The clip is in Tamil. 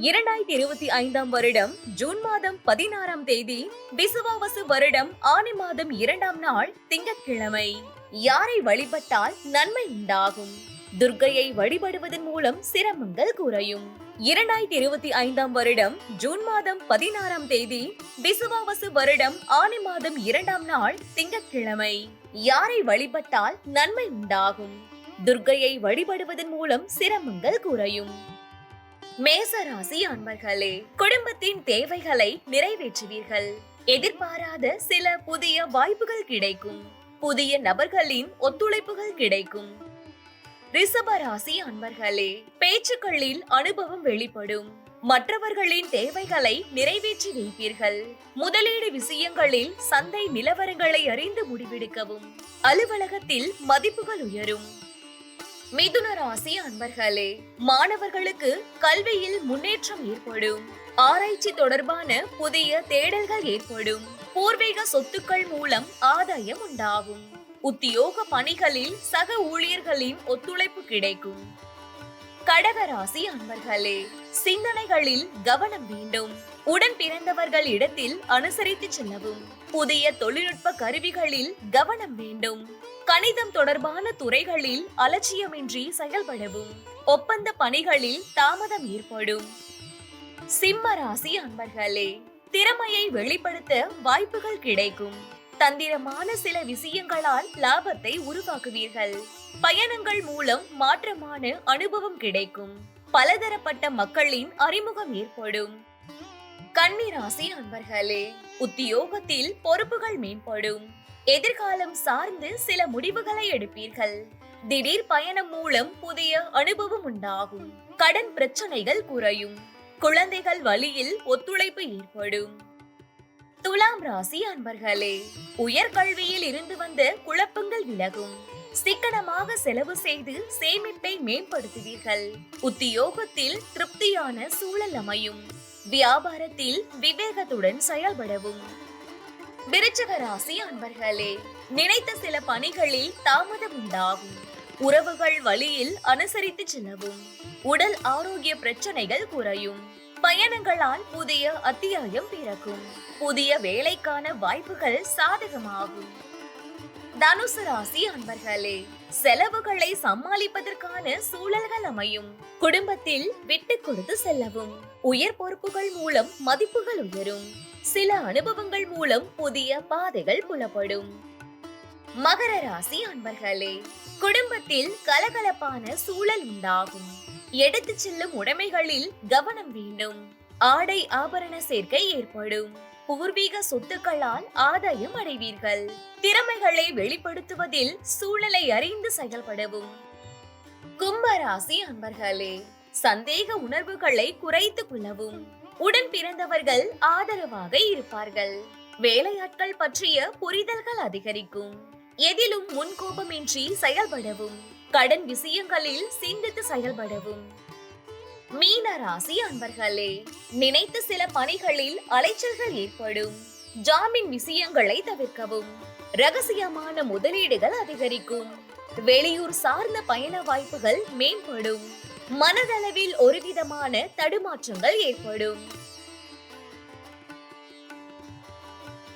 2025 வருடம் ஜூன் மாதம் 16 தேதி விசுவாவசு வருடம் ஆனி மாதம் 2 நாள் திங்கட்கிழமை. யாரை வழிபட்டால் நன்மை உண்டாகும்? துர்க்கையை வழிபடுவதன் மூலம் சிரமங்கள் குறையும். 2025 வருடம் ஜூன் மாதம் 16 தேதி விசுவாவசு வருடம் ஆனி மாதம் 2 நாள் திங்கட்கிழமை. யாரை வழிபட்டால் நன்மை உண்டாகும்? துர்க்கையை வழிபடுவதன் மூலம் சிரமங்கள் குறையும். மேசராசி அன்பர்களே, குடும்பத்தின் தேவைகளை நிறைவேற்றுவீர்கள். எதிர்பாராத சில புதிய வாய்ப்புகள் கிடைக்கும். புதிய நபர்களின் ஒத்துழைப்புகள் கிடைக்கும். ரிஷபராசி அன்பர்களே, பேச்சுக்களில் அனுபவம் வெளிப்படும். மற்றவர்களின் தேவைகளை நிறைவேற்றி வைப்பீர்கள். முதலீடு விஷயங்களில் சந்தை நிலவரங்களை அறிந்து முடிவெடுக்கவும். அலுவலகத்தில் மதிப்புகள் உயரும். மிதுன ராசி அன்பர்களே, மாணவர்களுக்கு கல்வியில் முன்னேற்றம் ஏற்படும். ஆராய்ச்சி தொடர்பான புதிய தேடல்கள் ஏற்படும். பூர்வீக சொத்துக்கள் மூலம் ஆதாயம் உண்டாகும். உத்தியோக பணிகளில் சக ஊழியர்களின் ஒத்துழைப்பு கிடைக்கும். கடகராசி அன்பர்களே, சிந்தனைகளில் கவனம் வேண்டும். உடன் பிறந்தவர்கள் இடத்தில் அனுசரித்து செல்லவும். புதிய தொழில்நுட்ப கருவிகளில் கவனம் வேண்டும். கணிதம் தொடர்பான துறைகளில் அலட்சியமின்றி செயல்படவும். ஒப்பந்த பணிகளில் தாமதம் ஏற்படும். சிம்ம ராசி அன்பர்களே, திறமையை வெளிப்படுத்த வாய்ப்புகள் கிடைக்கும். தந்திரமான சில விஷயங்களால் லாபத்தை உருவாக்குவீர்கள். பயணங்கள் மூலம் மாற்றமான அனுபவம் கிடைக்கும். பலதரப்பட்ட மக்களின் அறிமுகம் ஏற்படும். கன்னிராசி அன்பர்களே, உத்தியோகத்தில் பொறுப்புகள் மேம்படும். எதிர்காலம் சார்ந்து சில முடிவுகளை எடுப்பீர்கள். திடீர் பயணம் மூலம் புதிய அனுபவம் உண்டாகும். கடன் பிரச்சனைகள் குறையும். குழந்தைகள் வழியில் ஒத்துழைப்பு ஏற்படும். துலாம் ராசி அன்பர்களே, உயர்கல்வியில் இருந்து வந்த குழப்பங்கள் விலகும். சிக்கனமாக செலவு செய்து சேமிப்பை மேம்படுத்துவீர்கள். உத்தியோகத்தில் திருப்தியான சூழல் அமையும். வியாபாரத்தில் விவேகத்துடன் செயல்படவும். விருச்சிக ராசி அன்பர்களே, நினைத்த சில பணிகளில் தாமதம் உண்டாகும். உறவுகள் வழியில் அனுசரித்து செல்லவும். உடல் ஆரோக்கிய பிரச்சனைகள் குறையும். பயணங்களால் புதிய அத்தியாயம் பிறக்கும். புதிய வேலைக்கான வாய்ப்புகள் சாதகமாகும். தனுசு ராசி அன்பர்களே, செலவுகளை சமாளிப்பதற்கான சூழல்கள் அமையும். குடும்பத்தில் விட்டு கொடுத்து செல்லவும். உயர் பொறுப்புகள் மூலம் மதிப்புகள் உயரும். சில அனுபவங்கள் மூலம் புதிய பாதைகள் புலப்படும். மகர ராசி அன்பர்களே, குடும்பத்தில் கலகலப்பான சூழல் உண்டாகும். எடுத்து செல்லும் உடைமைகளில் கவனம் வேண்டும். ஆடை ஆபரண சேர்க்கை ஏற்படும். பூர்வீக சொத்துக்களால் ஆதாயம் அடைவீர்கள். திறமைகளை வெளிப்படுத்துவதில் சூழலை அறிந்து செயல்படவும். கும்பராசி அன்பர்களே, சந்தேக உணர்வுகளை குறைத்துக் கொள்ளவும். உடன் பிறந்தவர்கள் ஆதரவாக இருப்பார்கள். வேலையாட்கள் பற்றிய புரிதல்கள் அதிகரிக்கும். எதிலும் முன்கோபமின்றி செயல்படவும். கடன் விஷயங்களில் சிந்தித்து செயல்படவும். மீன ராசி அன்பர்களே, நினைத்த சில பணிகளில் அலைச்சல்கள் ஏற்படும். ஜாமீன் விஷயங்களை தவிர்க்கவும். ரகசியமான முதலீடுகள் அதிகரிக்கும். வெளியூர் சார்ந்த பயண வாய்ப்புகள் மேம்படும். மனதளவில் ஒருவிதமான தடுமாற்றங்கள் ஏற்படும்.